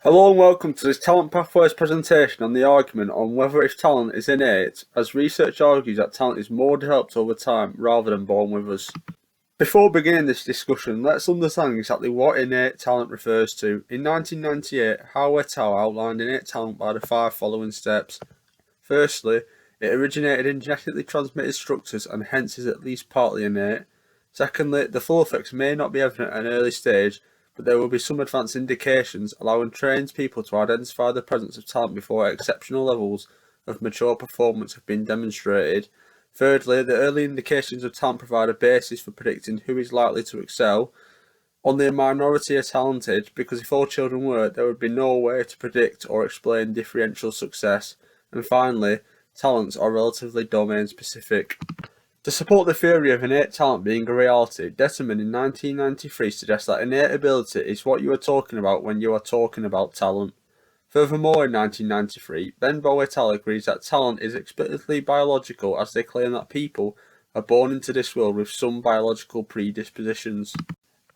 Hello and welcome to this Talent Pathways presentation on the argument on whether if talent is innate, as research argues that talent is more developed over time rather than born with us. Before beginning this discussion, let's understand exactly what innate talent refers to. In 1998, Howe et al. Outlined innate talent by the five following steps. Firstly, it originated in genetically transmitted structures and hence is at least partly innate. Secondly, the full effects may not be evident at an early stage, but there will be some advanced indications allowing trained people to identify the presence of talent before exceptional levels of mature performance have been demonstrated. Thirdly, the early indications of talent provide a basis for predicting who is likely to excel. Only a minority are talented, because if all children were, there would be no way to predict or explain differential success. And finally, talents are relatively domain-specific. To support the theory of innate talent being a reality, Detterman in 1993 suggests that innate ability is what you are talking about when you are talking about talent. Furthermore, in 1993, Benbow et al. Agrees that talent is explicitly biological, as they claim that people are born into this world with some biological predispositions.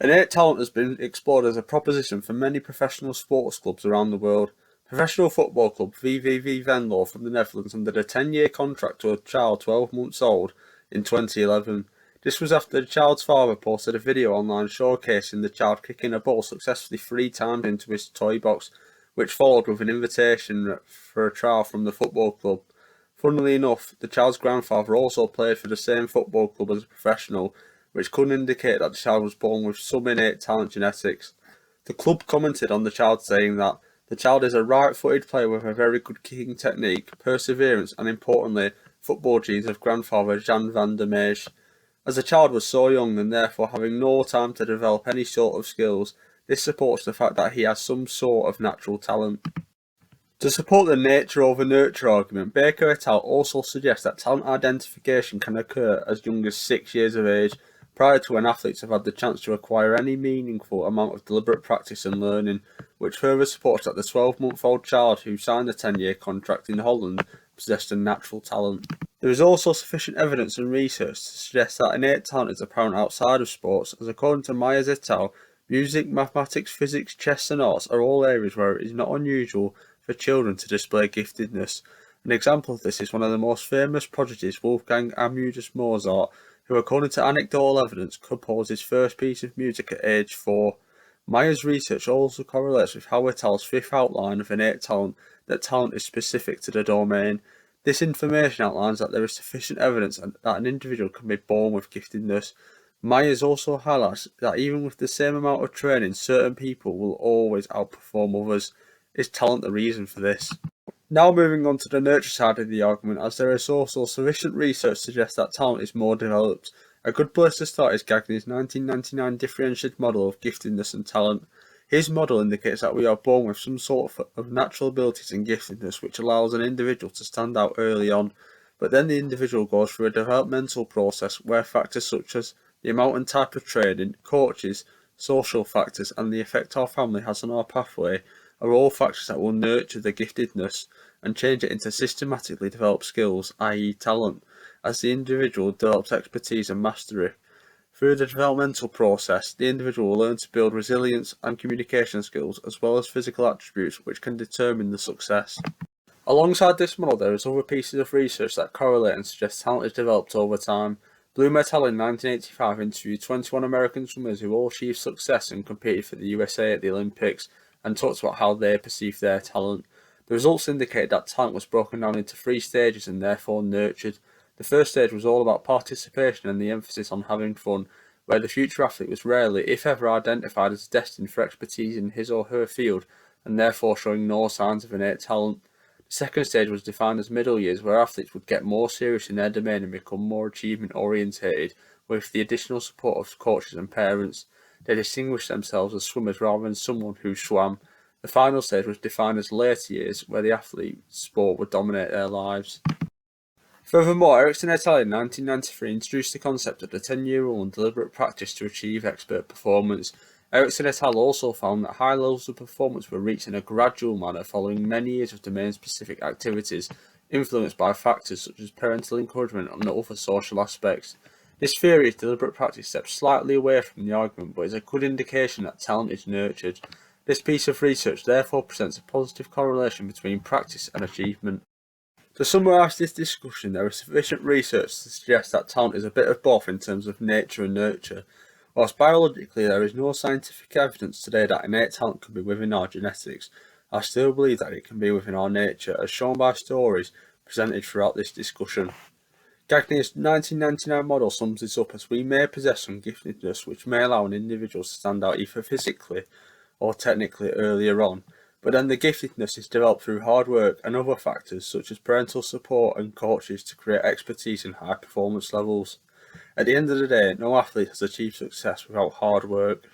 Innate talent has been explored as a proposition for many professional sports clubs around the world. Professional football club VVV Venlo from the Netherlands under a 10-year contract to a child 12 months old in 2011. This was after the child's father posted a video online showcasing the child kicking a ball successfully 3 times into his toy box, which followed with an invitation for a trial from the football club. Funnily enough, the child's grandfather also played for the same football club as a professional, which could indicate that the child was born with some innate talent genetics. The club commented on the child saying that the child is a right-footed player with a very good kicking technique, perseverance, and importantly, football genes of grandfather Jan van der Meij. As the child was so young and therefore having no time to develop any sort of skills, this supports the fact that he has some sort of natural talent. To support the nature over nurture argument, Baker et al. Also suggests that talent identification can occur as young as 6 years of age, prior to when athletes have had the chance to acquire any meaningful amount of deliberate practice and learning, which further supports that the 12-month-old child who signed a 10-year contract in Holland possessed a natural talent. There is also sufficient evidence and research to suggest that innate talent is apparent outside of sports, as according to Myers et al., music, mathematics, physics, chess and arts are all areas where it is not unusual for children to display giftedness. An example of this is one of the most famous prodigies, Wolfgang Amadeus Mozart, who, according to anecdotal evidence, composed his first piece of music at age 4. Myers' research also correlates with Howe et al.'s fifth outline of innate talent, that talent is specific to the domain. This information outlines that there is sufficient evidence that an individual can be born with giftedness. Myers also highlights that even with the same amount of training, certain people will always outperform others. Is talent the reason for this? Now moving on to the nurture side of the argument, as there is also sufficient research to suggest that talent is more developed. A good place to start is Gagne's 1999 differentiated model of giftedness and talent. His model indicates that we are born with some sort of natural abilities and giftedness which allows an individual to stand out early on, but then the individual goes through a developmental process where factors such as the amount and type of training, coaches, social factors, and the effect our family has on our pathway are all factors that will nurture the giftedness and change it into systematically developed skills, i.e. talent, as the individual develops expertise and mastery. Through the developmental process, the individual will learn to build resilience and communication skills as well as physical attributes which can determine the success. Alongside this model, there is other pieces of research that correlate and suggest talent is developed over time. Bloom et al. In 1985 interviewed 21 American swimmers who all achieved success and competed for the USA at the Olympics, and talked about how they perceived their talent. The results indicate that talent was broken down into 3 stages and therefore nurtured. The first stage was all about participation and the emphasis on having fun, where the future athlete was rarely, if ever, identified as destined for expertise in his or her field and therefore showing no signs of innate talent. The second stage was defined as middle years, where athletes would get more serious in their domain and become more achievement orientated, with the additional support of coaches and parents. They distinguished themselves as swimmers rather than someone who swam. The final stage was defined as later years, where the athlete's sport would dominate their lives. Furthermore, Ericsson et al. In 1993 introduced the concept of the 10-year rule and deliberate practice to achieve expert performance. Ericsson et al. Also found that high levels of performance were reached in a gradual manner following many years of domain-specific activities, influenced by factors such as parental encouragement and other social aspects. This theory of deliberate practice steps slightly away from the argument, but is a good indication that talent is nurtured. This piece of research therefore presents a positive correlation between practice and achievement. To summarise this discussion, there is sufficient research to suggest that talent is a bit of both in terms of nature and nurture. Whilst biologically there is no scientific evidence today that innate talent can be within our genetics, I still believe that it can be within our nature, as shown by stories presented throughout this discussion. Gagner's 1999 model sums this up as we may possess some giftedness which may allow an individual to stand out either physically or technically earlier on, but then the giftedness is developed through hard work and other factors such as parental support and coaches to create expertise in high performance levels. At the end of the day, no athlete has achieved success without hard work.